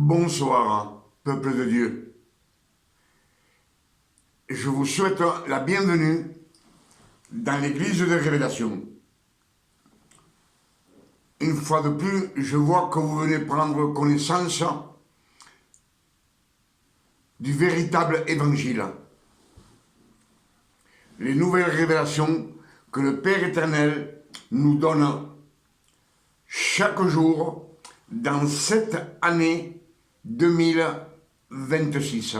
Bonsoir, peuple de Dieu. Je vous souhaite la bienvenue dans l'église de Révélation. Une fois de plus, je vois que vous venez prendre connaissance du véritable évangile. Les nouvelles révélations que le Père éternel nous donne chaque jour dans cette année 2026.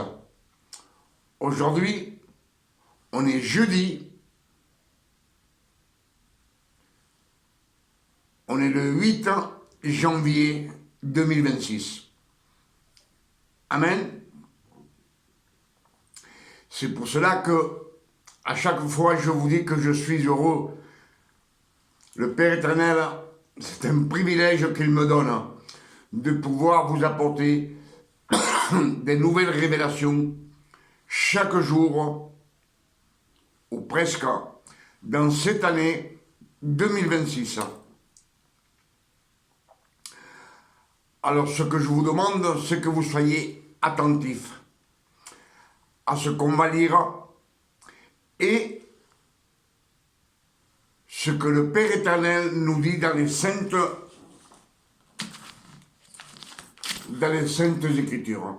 Aujourd'hui, on est jeudi, on est le 8 janvier 2026. Amen. C'est pour cela que, à chaque fois, je vous dis que je suis heureux. Le Père éternel, c'est un privilège qu'il me donne de pouvoir vous apporter des nouvelles révélations chaque jour, ou presque, dans cette année 2026. Alors ce que je vous demande, c'est que vous soyez attentifs à ce qu'on va lire et ce que le Père éternel nous dit dans les saintes Écritures.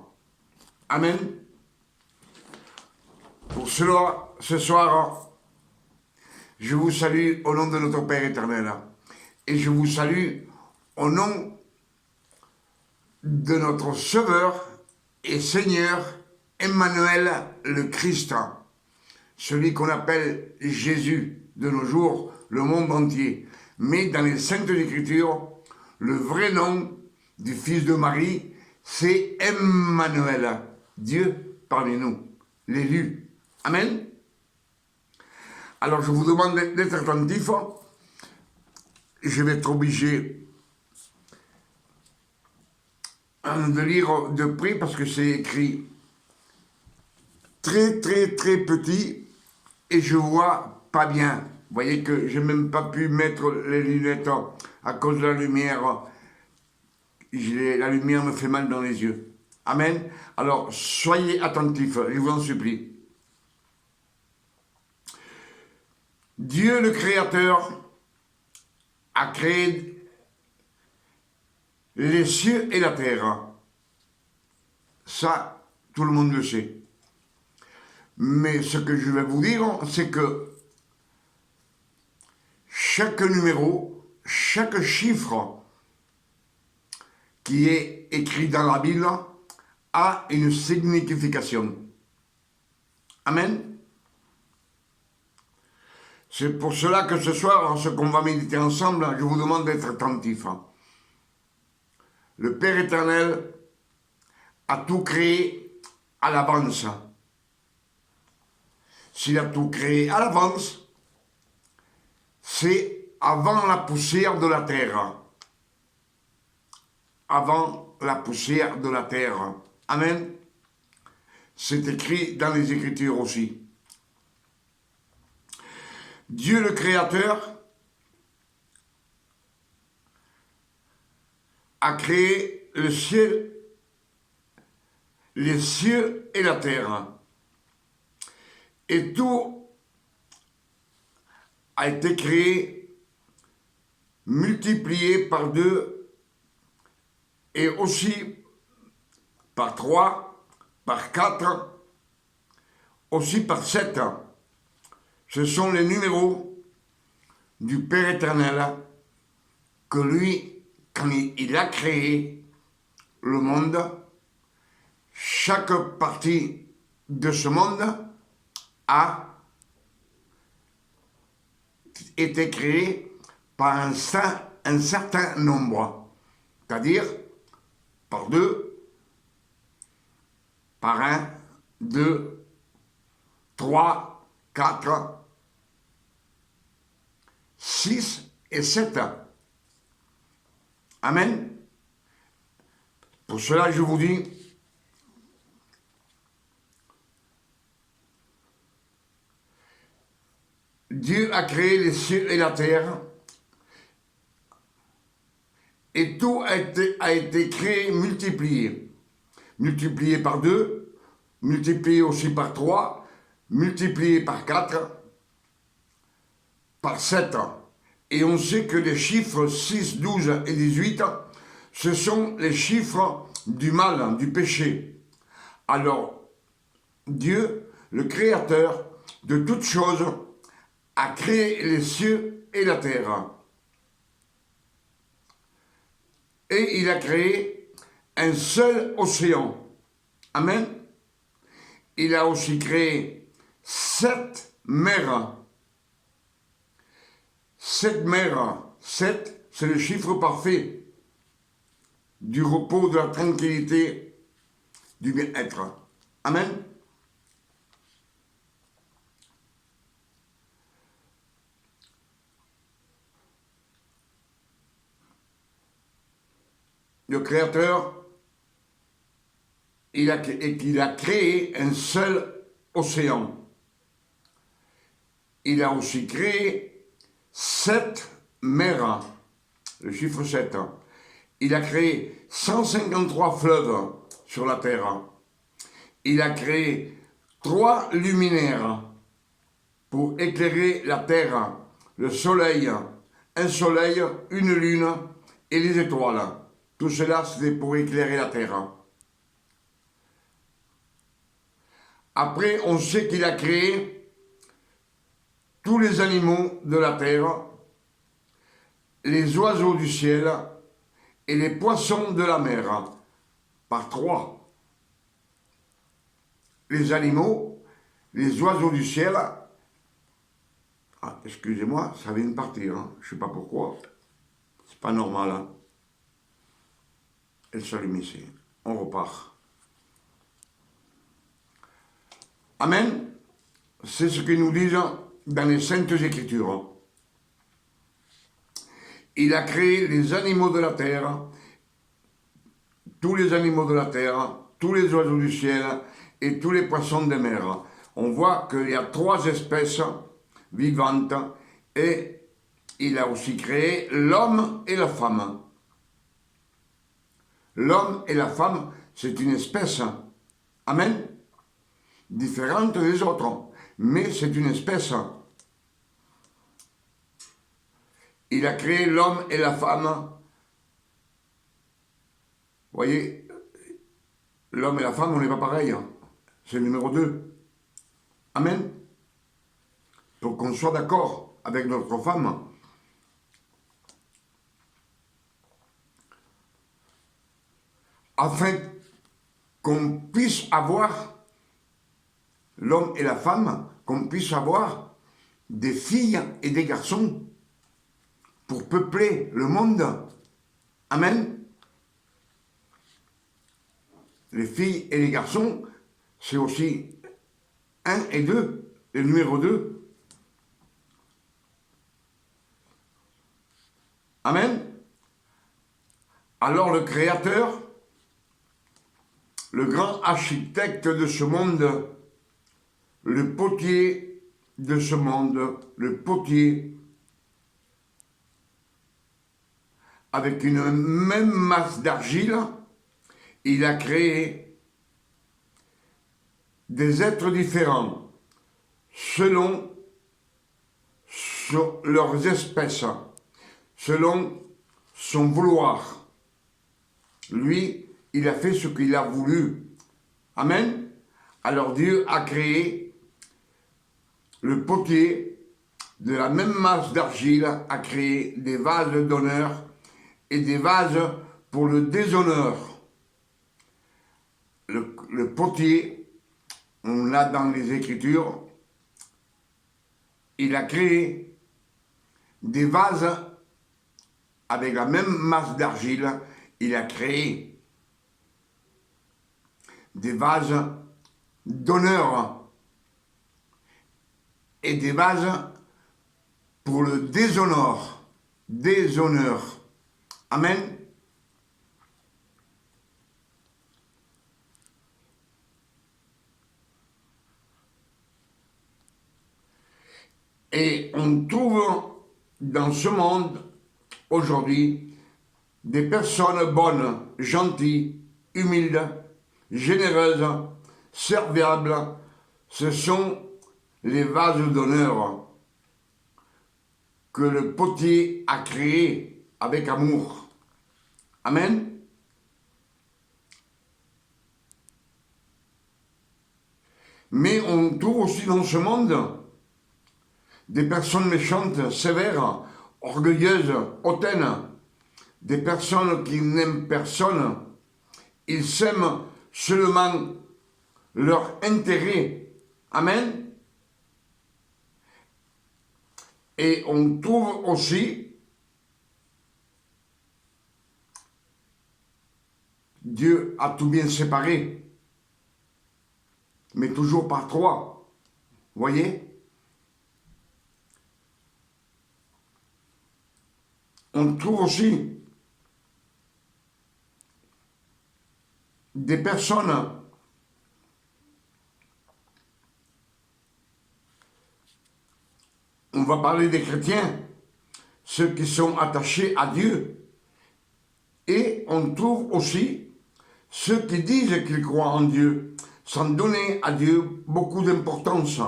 Amen. Pour cela, ce soir, je vous salue au nom de notre Père éternel. Et je vous salue au nom de notre Sauveur et Seigneur Emmanuel le Christ. Celui qu'on appelle Jésus de nos jours, le monde entier. Mais dans les Saintes Écritures, le vrai nom du Fils de Marie, c'est Emmanuel, Dieu parmi nous, l'élu. Amen. Alors je vous demande d'être attentifs. Je vais être obligé de lire de près parce que c'est écrit très petit et je vois pas bien. Vous voyez que j'ai même pas pu mettre les lunettes à cause de la lumière. La lumière me fait mal dans les yeux. Amen. Alors, soyez attentifs, je vous en supplie. Dieu le Créateur a créé les cieux et la terre. Ça, tout le monde le sait. Mais ce que je vais vous dire, c'est que chaque numéro, chaque chiffre qui est écrit dans la Bible a une signification. Amen. C'est pour cela que ce soir, ce qu'on va méditer ensemble, je vous demande d'être attentifs. Le Père éternel a tout créé à l'avance. S'il a tout créé à l'avance, c'est avant la poussière de la terre. Avant la poussière de la terre. Amen. C'est écrit dans les Écritures aussi. Dieu le Créateur a créé le ciel, les cieux et la terre. Et tout a été créé, multiplié par 2 et aussi par 3, par 4, aussi par 7. Ce sont les numéros du Père éternel que lui, quand il a créé le monde, chaque partie de ce monde a été créée par un certain nombre, c'est-à-dire par 2, par 1, 2, 3, 4, 6 et 7. Amen. Pour cela, je vous dis, Dieu a créé les cieux et la terre et tout a été créé, multiplié. multiplié par 2, multiplié aussi par 3, multiplié par 4, par 7. Et on sait que les chiffres 6, 12 et 18, ce sont les chiffres du mal, du péché. Alors, Dieu, le Créateur de toutes choses, a créé les cieux et la terre. Et il a créé un seul océan. Amen. Il a aussi créé 7 mers. 7 mers. 7, c'est le chiffre parfait du repos, de la tranquillité, du bien-être. Amen. Le Créateur, il a créé un seul océan. Il a aussi créé 7 mers, le chiffre 7. Il a créé 153 fleuves sur la terre. Il a créé 3 luminaires pour éclairer la terre, le soleil, un soleil, une lune et les étoiles. Tout cela, c'était pour éclairer la terre. Après, on sait qu'il a créé tous les animaux de la terre, les oiseaux du ciel et les poissons de la mer, par 3. Les animaux, les oiseaux du ciel. Ah, excusez-moi, ça vient de partir, hein. Je ne sais pas pourquoi. C'est pas normal, hein. Elle s'allume ici. On repart. Amen. C'est ce que nous disent dans les Saintes Écritures. Il a créé les animaux de la terre, tous les animaux de la terre, tous les oiseaux du ciel et tous les poissons des mers. On voit qu'il y a 3 espèces vivantes et il a aussi créé l'homme et la femme. L'homme et la femme, c'est une espèce. Amen. Différente des autres, mais c'est une espèce. Il a créé l'homme et la femme. Vous voyez, l'homme et la femme, on n'est pas pareil. C'est le numéro 2. Amen. Pour qu'on soit d'accord avec notre femme. Afin qu'on puisse avoir, l'homme et la femme, qu'on puisse avoir des filles et des garçons pour peupler le monde. Amen. Les filles et les garçons, c'est aussi 1 et 2, le numéro 2. Amen. Alors le Créateur, le grand architecte de ce monde, le potier de ce monde, le potier, avec une même masse d'argile, il a créé des êtres différents selon leurs espèces, selon son vouloir. Lui, il a fait ce qu'il a voulu. Amen. Alors Dieu a créé le potier de la même masse d'argile, a créé des vases d'honneur et des vases pour le déshonneur. Le potier, on l'a dans les Écritures, il a créé des vases avec la même masse d'argile, il a créé des vases d'honneur et des vases pour le déshonneur. Amen. Et on trouve dans ce monde aujourd'hui des personnes bonnes, gentilles, humides, généreuse, serviable, ce sont les vases d'honneur que le potier a créés avec amour. Amen. Mais on trouve aussi dans ce monde des personnes méchantes, sévères, orgueilleuses, hautaines, des personnes qui n'aiment personne. Ils s'aiment seulement leur intérêt. Amen. Et on trouve aussi Dieu a tout bien séparé, mais toujours par trois. Voyez? On trouve aussi des personnes on va parler des chrétiens, ceux qui sont attachés à Dieu. Et on trouve aussi ceux qui disent qu'ils croient en Dieu, sans donner à Dieu beaucoup d'importance.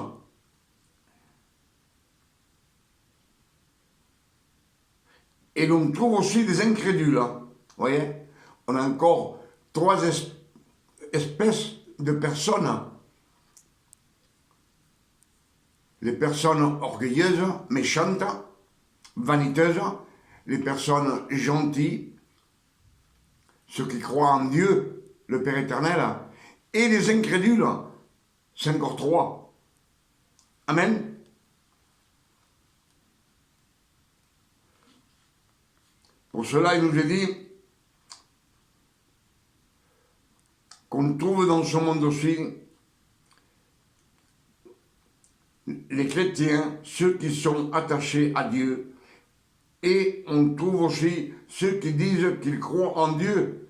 Et l'on trouve aussi des incrédules. Vous voyez? On a encore trois espèces de personnes. Les personnes orgueilleuses, méchantes, vaniteuses, les personnes gentilles, ceux qui croient en Dieu, le Père éternel, et les incrédules, c'est encore trois. Amen. Pour cela, il nous est dit qu'on trouve dans ce monde aussi les chrétiens, ceux qui sont attachés à Dieu, et on trouve aussi ceux qui disent qu'ils croient en Dieu,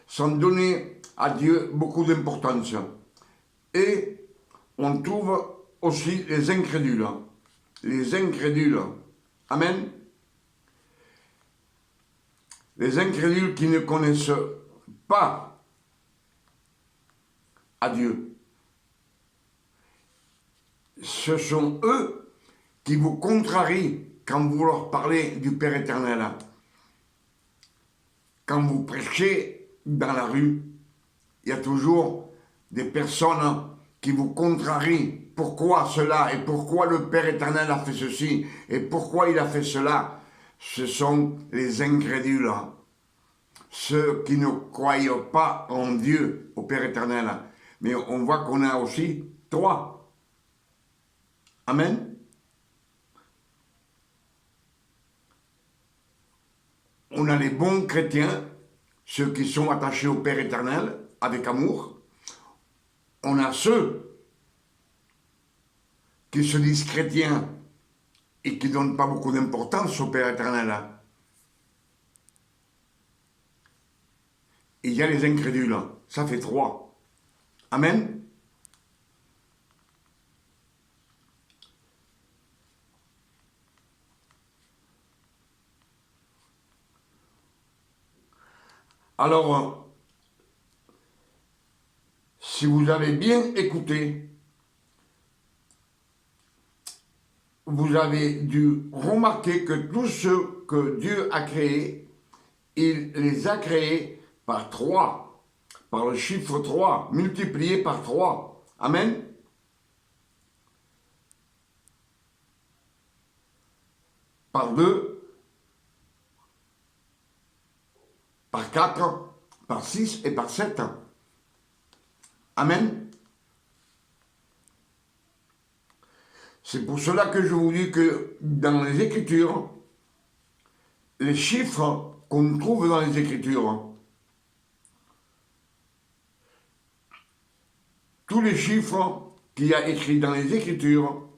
sans donner à Dieu beaucoup d'importance. Et on trouve aussi les incrédules. Les incrédules. Amen. Les incrédules qui ne connaissent pas à Dieu. Ce sont eux qui vous contrarient quand vous leur parlez du Père éternel. Quand vous prêchez dans la rue, il y a toujours des personnes qui vous contrarient. Pourquoi cela? Et pourquoi le Père éternel a fait ceci? Et pourquoi il a fait cela? Ce sont les incrédules. Ceux qui ne croient pas en Dieu, au Père éternel. Mais on voit qu'on a aussi trois. Amen. On a les bons chrétiens, ceux qui sont attachés au Père éternel avec amour. On a ceux qui se disent chrétiens et qui ne donnent pas beaucoup d'importance au Père éternel. Et il y a les incrédules. Ça fait trois. Amen. Alors, si vous avez bien écouté, vous avez dû remarquer que tous ceux que Dieu a créés, il les a créés par trois, par le chiffre 3, multiplié par 3. Amen. Par 2, par 4, par 6 et par 7. Amen. C'est pour cela que je vous dis que dans les Écritures, les chiffres qu'on trouve dans les Écritures, tous les chiffres qu'il y a écrits dans les Écritures,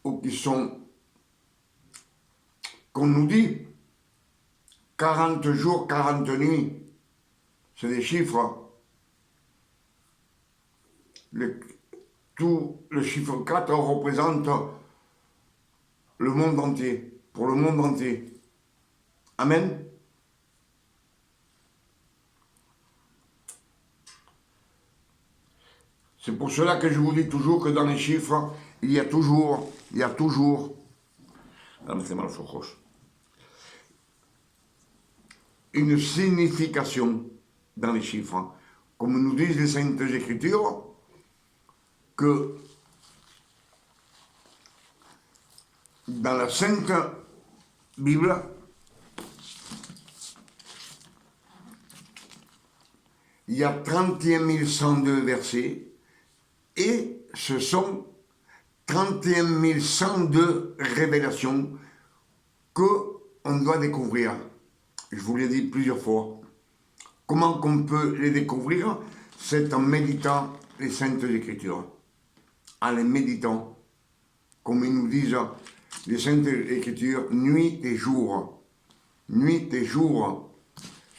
ou qui sont, qu'on nous dit, 40 jours, 40 nuits, c'est des chiffres. Tout le chiffre 4 représente le monde entier, pour le monde entier. Amen. C'est pour cela que je vous dis toujours que dans les chiffres, il y a toujours, une signification dans les chiffres. Comme nous disent les Saintes Écritures, que dans la Sainte Bible, il y a 31 102 versets et ce sont 31 102 révélations qu'on doit découvrir. Je vous l'ai dit plusieurs fois. Comment qu'on peut les découvrir? C'est en méditant les Saintes Écritures. En les méditant, comme ils nous disent les Saintes Écritures, nuit et jour. Nuit et jour.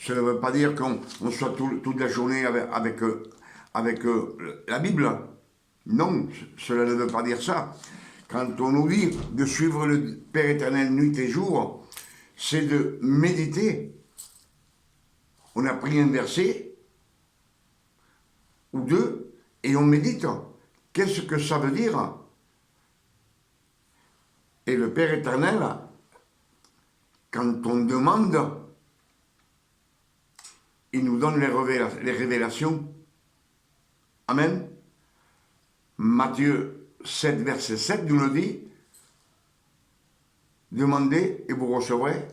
Cela ne veut pas dire qu'on soit toute la journée avec la Bible. Non, cela ne veut pas dire ça. Quand on nous dit de suivre le Père éternel nuit et jour, c'est de méditer. On a pris un verset ou deux et on médite. Qu'est-ce que ça veut dire? Et le Père éternel, quand on demande, il nous donne les révélations. Amen. Matthieu 7, verset 7 nous le dit. Demandez et vous recevrez.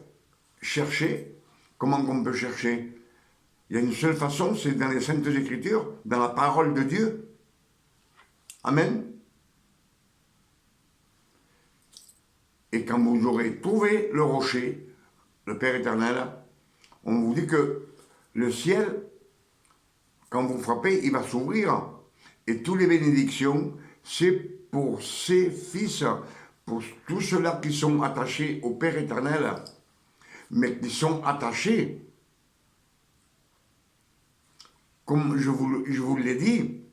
Cherchez. Comment on peut chercher? Il y a une seule façon, c'est dans les Saintes Écritures, dans la parole de Dieu. Amen. Et quand vous aurez trouvé le rocher, le Père éternel, on vous dit que le ciel, quand vous frappez, il va s'ouvrir. Et toutes les bénédictions, c'est pour ses fils, pour tous ceux-là qui sont attachés au Père éternel, mais qui sont attachés, comme je vous l'ai dit,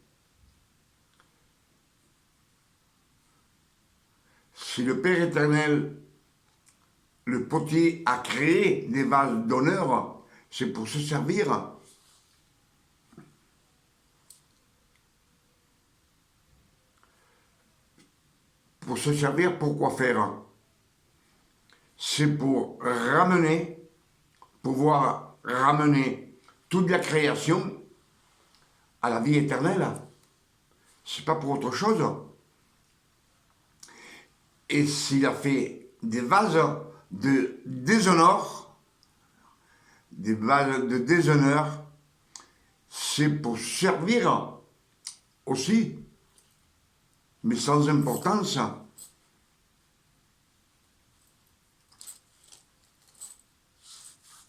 si le Père éternel, le potier, a créé des vases d'honneur, c'est pour se servir. Pour se servir, pour quoi faire? C'est pour pouvoir ramener toute la création à la vie éternelle. C'est pas pour autre chose. Et s'il a fait des vases de déshonneur, c'est pour servir aussi, mais sans importance.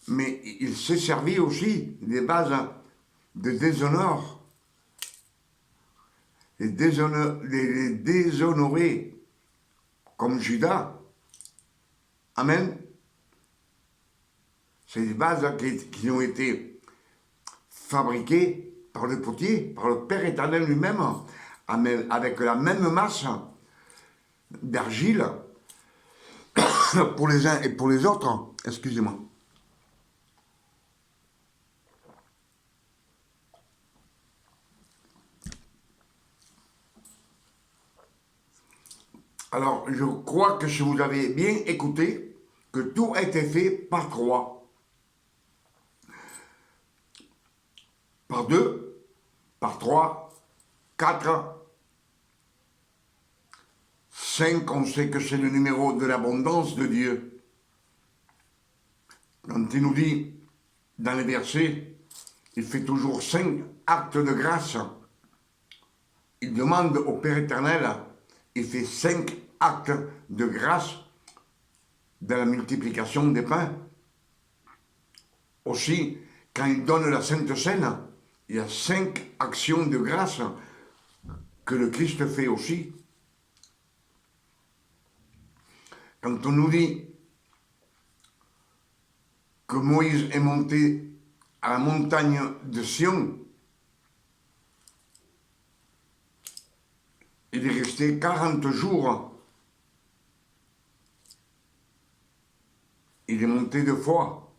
Mais il s'est servi aussi des vases de déshonneur, les déshonorer, comme Judas. Amen. C'est des vases qui ont été fabriqués par le potier, par le Père éternel lui-même, avec la même masse d'argile pour les uns et pour les autres. Excusez-moi. Alors, je crois que si vous avez bien écouté, que tout a été fait par 3, par 2, par 3, 4, 5, on sait que c'est le numéro de l'abondance de Dieu. Quand il nous dit, dans les versets, il fait toujours 5 actes de grâce. Il demande au Père éternel, il fait 5 actes de grâce dans la multiplication des pains. Aussi, quand il donne la Sainte Seine, il y a 5 actions de grâce que le Christ fait aussi. Quand on nous dit que Moïse est monté à la montagne de Sion, il est resté 40 jours. Il est monté 2 fois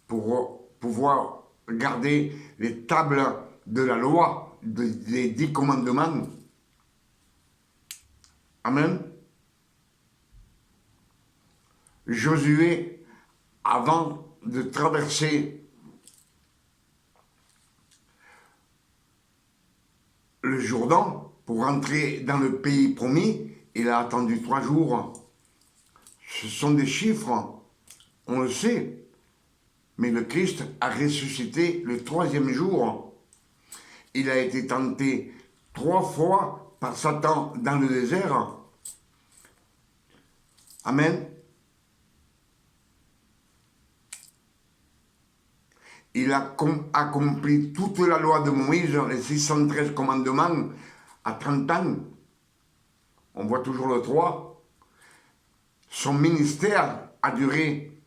pour pouvoir garder les tables de la loi des 10 commandements. Amen. Josué, avant de traverser le Jourdain pour entrer dans le pays promis, il a attendu 3 jours. Ce sont des chiffres, on le sait. Mais le Christ a ressuscité le 3e jour. Il a été tenté 3 fois par Satan dans le désert. Amen. Il a accompli toute la loi de Moïse, les 613 commandements, à 30 ans. On voit toujours le 3. Son ministère a duré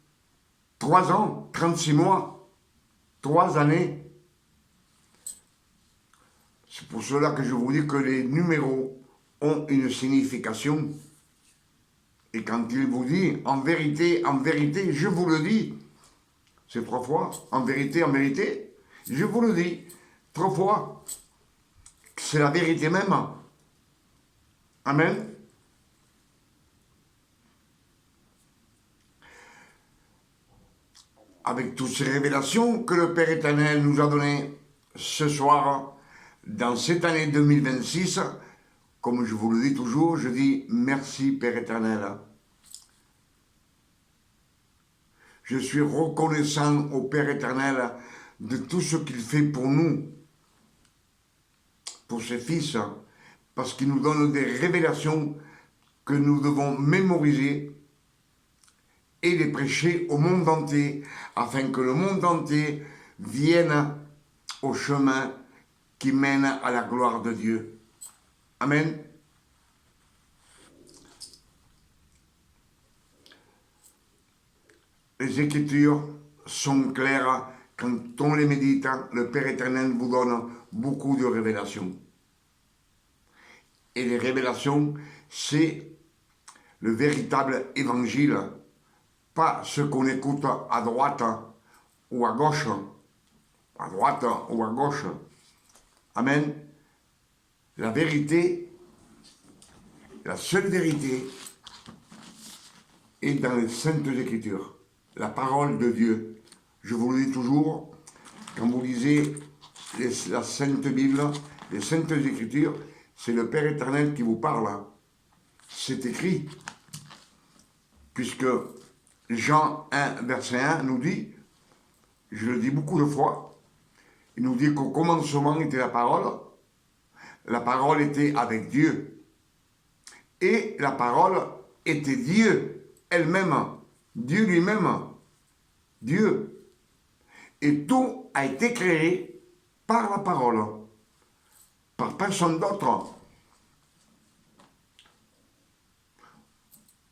3 ans, 36 mois, 3 années. C'est pour cela que je vous dis que les numéros ont une signification. Et quand il vous dit, en vérité, je vous le dis, c'est 3 fois, en vérité, je vous le dis, 3 fois, c'est la vérité même. Amen. Avec toutes ces révélations que le Père éternel nous a données ce soir, dans cette année 2026, comme je vous le dis toujours, je dis merci Père éternel. Je suis reconnaissant au Père éternel de tout ce qu'il fait pour nous, pour ses fils, parce qu'il nous donne des révélations que nous devons mémoriser et les prêcher au monde entier, afin que le monde entier vienne au chemin qui mène à la gloire de Dieu. Amen. Les Écritures sont claires. Quand on les médite, le Père éternel vous donne beaucoup de révélations. Et les révélations, c'est le véritable évangile, pas ce qu'on écoute à droite ou à gauche. À droite ou à gauche. Amen. La vérité, la seule vérité, est dans les Saintes Écritures. La parole de Dieu. Je vous le dis toujours, quand vous lisez la Sainte Bible, les Saintes Écritures, c'est le Père éternel qui vous parle. C'est écrit. Puisque Jean 1, verset 1 nous dit, je le dis beaucoup de fois, il nous dit qu'au commencement était la parole était avec Dieu, et la parole était Dieu elle-même, Dieu lui-même, Dieu. Et tout a été créé par la parole, par personne d'autre.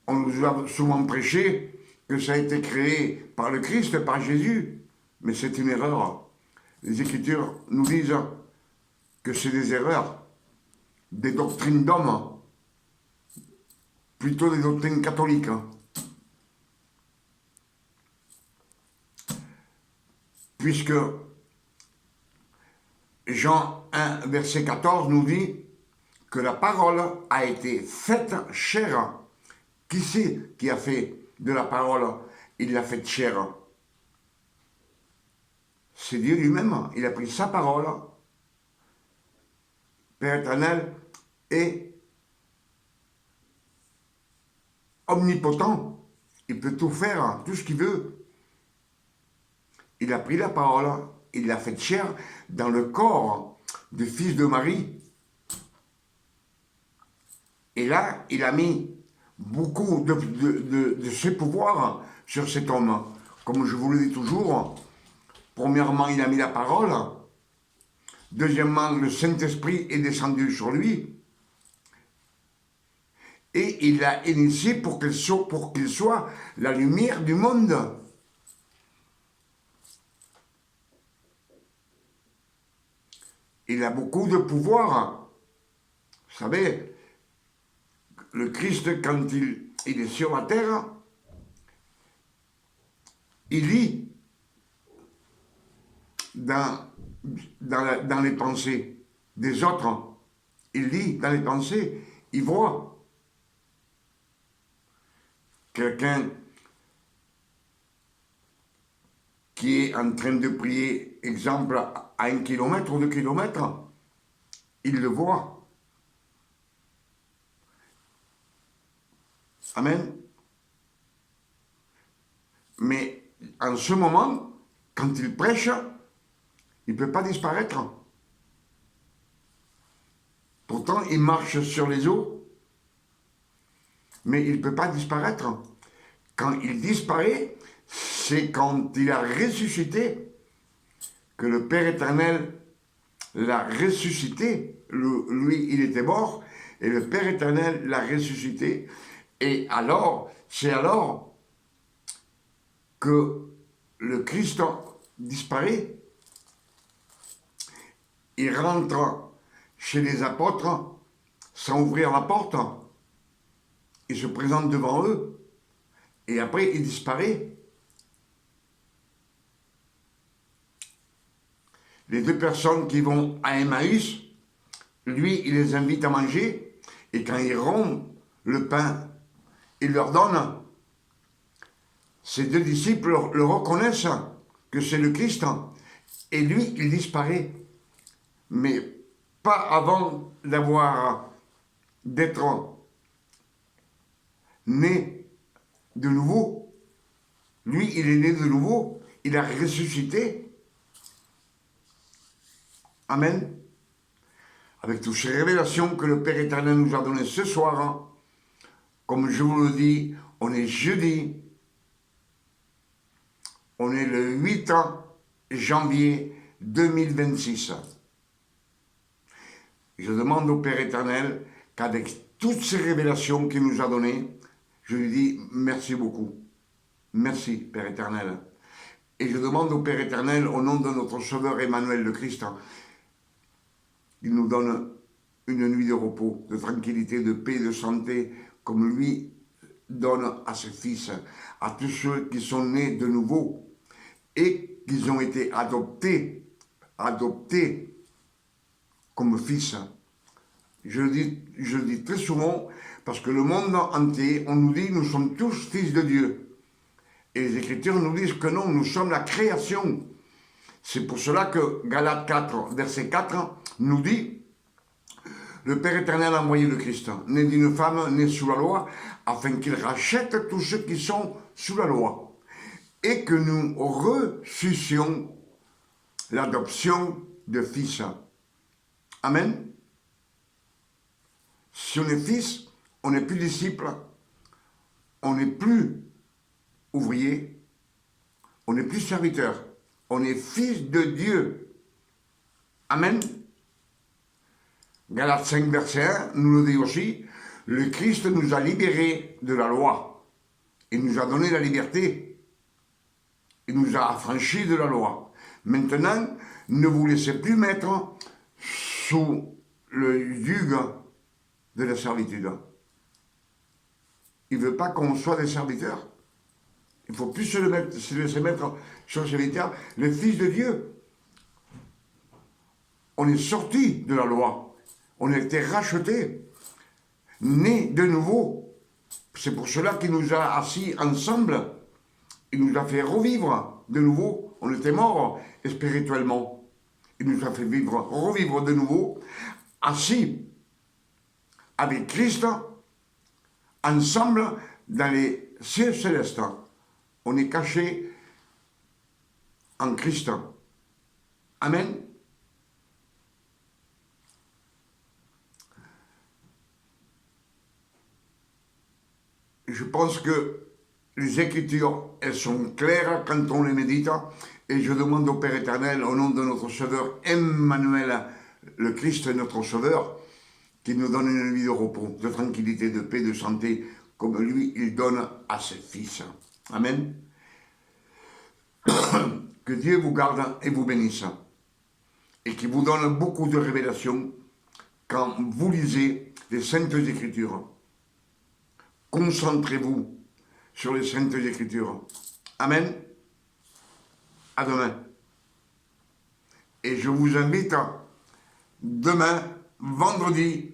On nous a souvent prêché que ça a été créé par le Christ, par Jésus, mais c'est une erreur. Les Écritures nous disent que c'est des erreurs, des doctrines d'hommes, plutôt des doctrines catholiques. Puisque Jean 1, verset 14 nous dit que la parole a été faite chair. Qui c'est qui a fait de la parole? Il l'a faite chair. C'est Dieu lui-même. Il a pris sa parole. Père éternel est omnipotent. Il peut tout faire, tout ce qu'il veut. Il a pris la parole, il l'a faite chair dans le corps du fils de Marie. Et là, il a mis beaucoup de ses pouvoirs sur cet homme. Comme je vous le dis toujours, premièrement, il a mis la parole. Deuxièmement, le Saint-Esprit est descendu sur lui. Et il l'a initié pour qu'il soit la lumière du monde. Il a beaucoup de pouvoir. Vous savez, le Christ, quand il est sur la terre, il lit dans les pensées. des autres. Il lit dans les pensées, il voit. Quelqu'un qui est en train de prier, exemple, à 1 kilomètre ou 2 kilomètres, il le voit. Amen. Mais en ce moment, quand il prêche, il ne peut pas disparaître. Pourtant, il marche sur les eaux, mais il ne peut pas disparaître. Quand il disparaît, c'est quand il a ressuscité que le Père éternel l'a ressuscité. Lui, il était mort, et le Père éternel l'a ressuscité. Et alors, c'est alors que le Christ disparaît. Il rentre chez les apôtres sans ouvrir la porte. Il se présente devant eux. Et après, il disparaît. Les deux personnes qui vont à Emmaüs, lui, il les invite à manger. Et quand il rompt le pain, il leur donne. Ces deux disciples le reconnaissent que c'est le Christ. Et lui, il disparaît. Mais pas avant d'être né de nouveau. Lui, il est né de nouveau. Il a ressuscité. Amen. Avec toutes ces révélations que le Père éternel nous a données ce soir, comme je vous le dis, on est jeudi, on est le 8 janvier 2026. Je demande au Père éternel qu'avec toutes ces révélations qu'il nous a données, je lui dis merci beaucoup. Merci, Père éternel. Et je demande au Père éternel, au nom de notre Sauveur Emmanuel le Christ, il nous donne une nuit de repos, de tranquillité, de paix, de santé, comme lui donne à ses fils, à tous ceux qui sont nés de nouveau et qui ont été adoptés comme fils. Je le dis très souvent, parce que le monde entier, on nous dit, nous sommes tous fils de Dieu. Et les Écritures nous disent que non, nous sommes la création. C'est pour cela que Galates 4, verset 4, nous dit, le Père éternel a envoyé le Christ, né d'une femme, né sous la loi, afin qu'il rachète tous ceux qui sont sous la loi, et que nous reçussions l'adoption de fils. Amen. Si on est fils, on n'est plus disciple, on n'est plus ouvrier, on n'est plus serviteur, on est fils de Dieu. Amen. Galates 5, verset 1 nous le dit aussi, le Christ nous a libérés de la loi. Il nous a donné la liberté. Il nous a affranchis de la loi. Maintenant, ne vous laissez plus mettre sous le joug de la servitude. Il ne veut pas qu'on soit des serviteurs. Il ne faut plus se laisser mettre sur le serviteur. Le Fils de Dieu, on est sorti de la loi. On a été rachetés, nés de nouveau. C'est pour cela qu'il nous a assis ensemble. Il nous a fait revivre de nouveau. On était morts spirituellement. Il nous a fait revivre de nouveau, assis avec Christ, ensemble dans les cieux célestes. On est cachés en Christ. Amen. Je pense que les Écritures, elles sont claires quand on les médite. Et je demande au Père éternel, au nom de notre Sauveur Emmanuel, le Christ, notre Sauveur, qu'il nous donne une vie de repos, de tranquillité, de paix, de santé, comme lui, il donne à ses fils. Amen. Que Dieu vous garde et vous bénisse. Et qu'il vous donne beaucoup de révélations quand vous lisez les Saintes Écritures. Concentrez-vous sur les Saintes Écritures. Amen. À demain. Et je vous invite demain, vendredi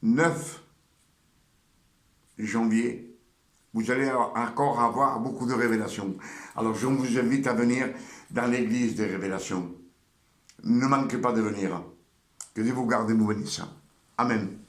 9 janvier, vous allez encore avoir beaucoup de révélations. Alors je vous invite à venir dans l'église des révélations. Ne manquez pas de venir. Que Dieu vous garde et vous bénisse. Amen.